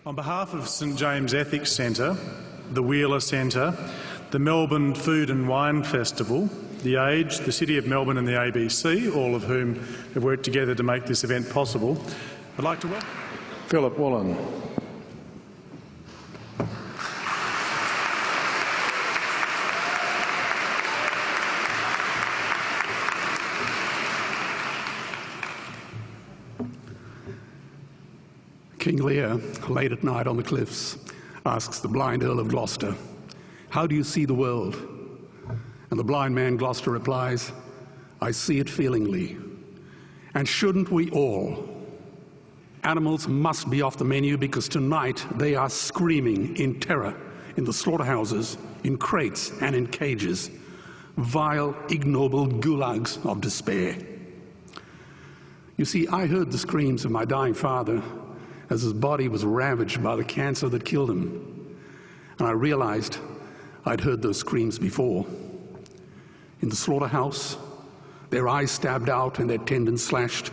On behalf of St James Ethics Centre, the Wheeler Centre, the Melbourne Food and Wine Festival, The Age, the City of Melbourne and the ABC, all of whom have worked together to make this event possible, I'd like to welcome Philip Wollen. King Lear, late at night on the cliffs, asks the blind Earl of Gloucester, "How do you see the world?" And the blind man Gloucester replies, "I see it feelingly. And shouldn't we all? Animals must be off the menu because tonight they are screaming in terror in the slaughterhouses, in crates and in cages, vile, ignoble gulags of despair." You see, I heard the screams of my dying father as his body was ravaged by the cancer that killed him. And I realized I'd heard those screams before. In the slaughterhouse, their eyes stabbed out and their tendons slashed,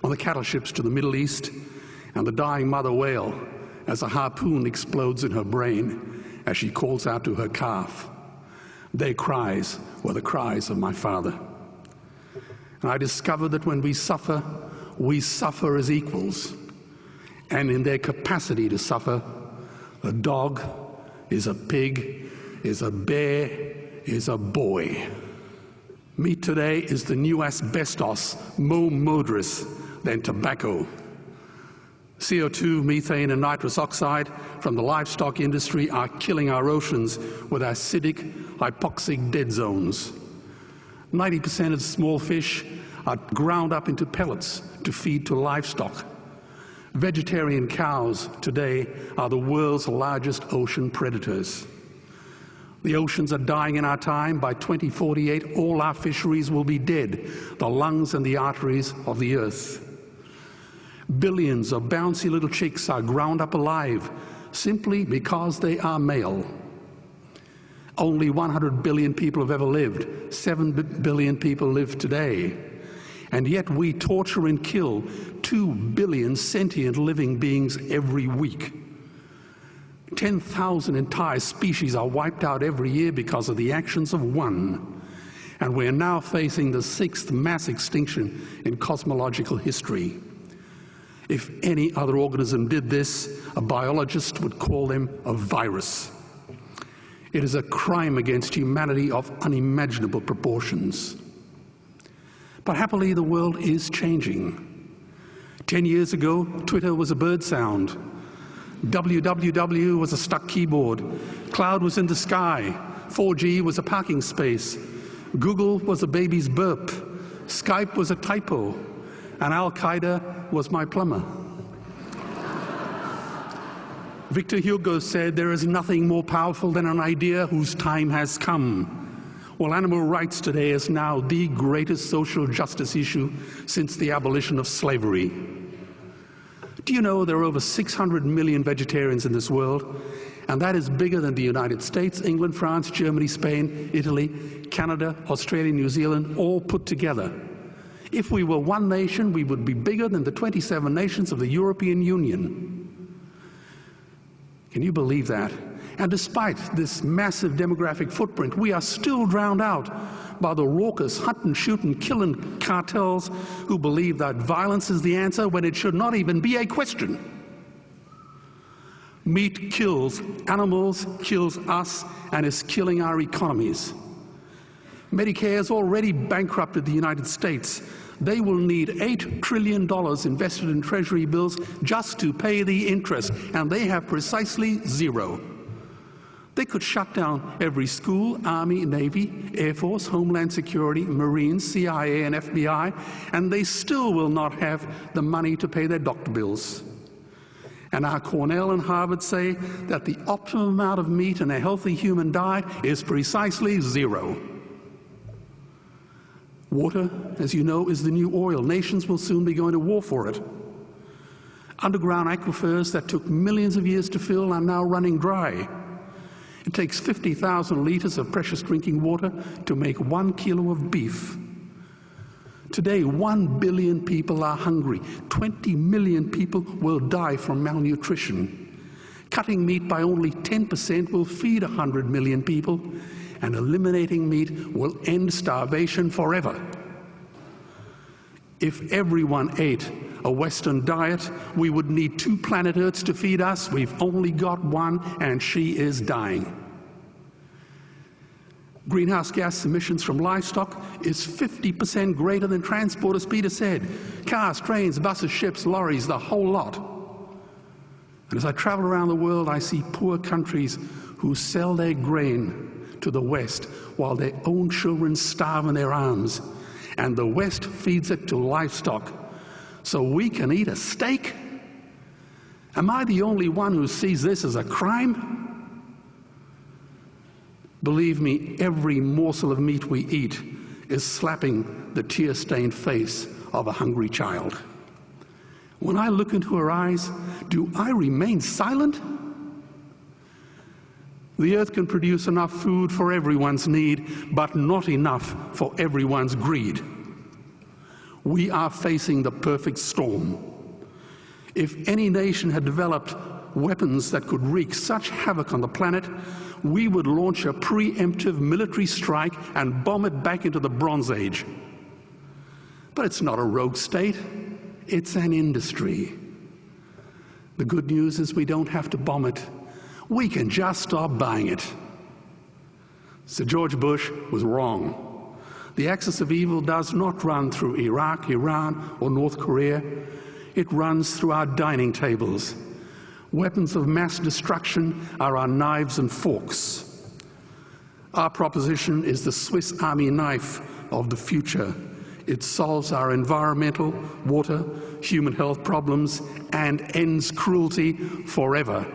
on the cattle ships to the Middle East, and the dying mother wail as a harpoon explodes in her brain as she calls out to her calf. Their cries were the cries of my father. And I discovered that when we suffer as equals. And in their capacity to suffer, a dog is a pig, is a bear, is a boy. Meat today is the new asbestos, more murderous than tobacco. CO2, methane and nitrous oxide from the livestock industry are killing our oceans with acidic, hypoxic dead zones. 90% of small fish are ground up into pellets to feed to livestock. Vegetarian cows today are the world's largest ocean predators. The oceans are dying in our time. By 2048, all our fisheries will be dead, the lungs and the arteries of the earth. Billions of bouncy little chicks are ground up alive simply because they are male. Only 100 billion people have ever lived. 7 billion people live today. And yet we torture and kill 2 billion sentient living beings every week. 10,000 entire species are wiped out every year because of the actions of one. And we're now facing the 6th mass extinction in cosmological history. If any other organism did this, a biologist would call them a virus. It is a crime against humanity of unimaginable proportions. But happily, the world is changing. 10 years ago, Twitter was a bird sound. www was a stuck keyboard. Cloud was in the sky. 4G was a parking space. Google was a baby's burp. Skype was a typo. And Al-Qaeda was my plumber. Victor Hugo said, "There is nothing more powerful than an idea whose time has come." Well, animal rights today is now the greatest social justice issue since the abolition of slavery. Do you know there are over 600 million vegetarians in this world? And that is bigger than the United States, England, France, Germany, Spain, Italy, Canada, Australia, New Zealand, all put together. If we were one nation, we would be bigger than the 27 nations of the European Union. Can you believe that? And despite this massive demographic footprint, we are still drowned out by the raucous hunt and shoot and killing cartels who believe that violence is the answer when it should not even be a question. Meat kills animals, kills us, and is killing our economies. Medicare has already bankrupted the United States. They will need $8 trillion invested in Treasury bills just to pay the interest, and they have precisely zero. They could shut down every school, Army, Navy, Air Force, Homeland Security, Marines, CIA, and FBI, and they still will not have the money to pay their doctor bills. And our Cornell and Harvard say that the optimum amount of meat in a healthy human diet is precisely zero. Water, as you know, is the new oil. Nations will soon be going to war for it. Underground aquifers that took millions of years to fill are now running dry. It takes 50,000 liters of precious drinking water to make 1 kilo of beef. Today, 1 billion people are hungry. 20 million people will die from malnutrition. Cutting meat by only 10% will feed 100 million people, and eliminating meat will end starvation forever. If everyone ate a Western diet, we would need 2 planet Earths to feed us. We've only got one, and she is dying. Greenhouse gas emissions from livestock is 50% greater than transport, as Peter said. Cars, trains, buses, ships, lorries, the whole lot. And as I travel around the world, I see poor countries who sell their grain to the West while their own children starve in their arms. And the West feeds it to livestock so we can eat a steak? Am I the only one who sees this as a crime? Believe me, every morsel of meat we eat is slapping the tear-stained face of a hungry child. When I look into her eyes, do I remain silent? The earth can produce enough food for everyone's need, but not enough for everyone's greed. We are facing the perfect storm. If any nation had developed weapons that could wreak such havoc on the planet, we would launch a preemptive military strike and bomb it back into the Bronze Age. But it's not a rogue state, it's an industry. The good news is we don't have to bomb it. We can just stop buying it. Sir George Bush was wrong. The axis of evil does not run through Iraq, Iran, or North Korea. It runs through our dining tables. Weapons of mass destruction are our knives and forks. Our proposition is the Swiss Army knife of the future. It solves our environmental, water, human health problems and ends cruelty forever.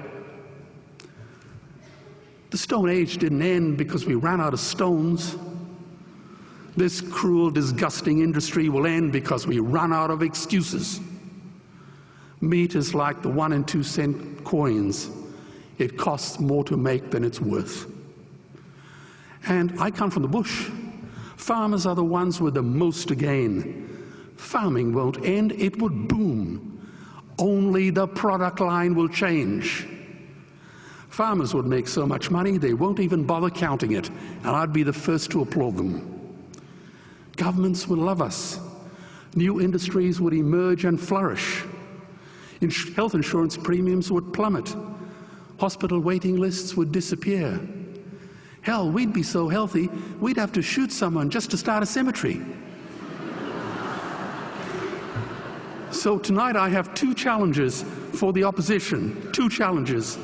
The Stone Age didn't end because we ran out of stones. This cruel, disgusting industry will end because we run out of excuses. Meat is like the 1 and 2 cent coins. It costs more to make than it's worth. And I come from the bush. Farmers are the ones with the most to gain. Farming won't end, it would boom. Only the product line will change. Farmers would make so much money they won't even bother counting it, and I'd be the first to applaud them. Governments would love us. New industries would emerge and flourish. Health insurance premiums would plummet. Hospital waiting lists would disappear. Hell, we'd be so healthy, we'd have to shoot someone just to start a cemetery. So tonight I have 2 challenges for the opposition. 2 challenges.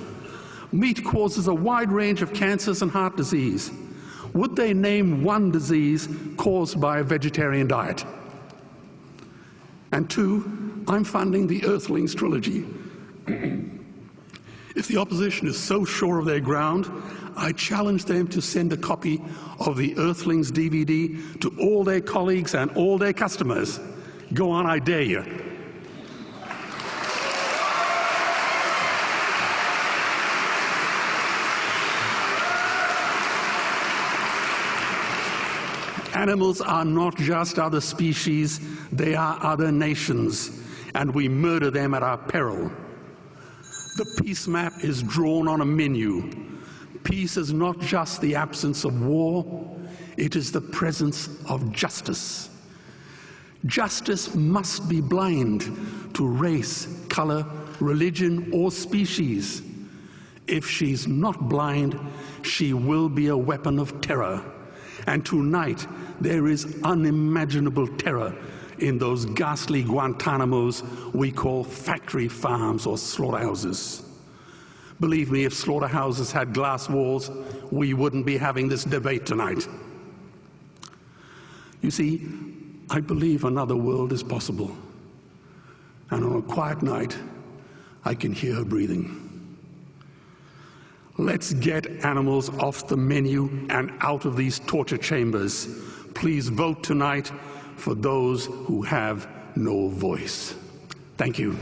Meat causes a wide range of cancers and heart disease. Would they name one disease caused by a vegetarian diet? And 2, I'm funding the Earthlings trilogy. If the opposition is so sure of their ground, I challenge them to send a copy of the Earthlings DVD to all their colleagues and all their customers. Go on, I dare you. Animals are not just other species, they are other nations, and we murder them at our peril. The peace map is drawn on a menu. Peace is not just the absence of war, it is the presence of justice. Justice must be blind to race, color, religion, or species. If she's not blind, she will be a weapon of terror. And tonight, there is unimaginable terror in those ghastly Guantanamos we call factory farms or slaughterhouses. Believe me, if slaughterhouses had glass walls, we wouldn't be having this debate tonight. You see, I believe another world is possible. And on a quiet night, I can hear her breathing. Let's get animals off the menu and out of these torture chambers. Please vote tonight for those who have no voice. Thank you.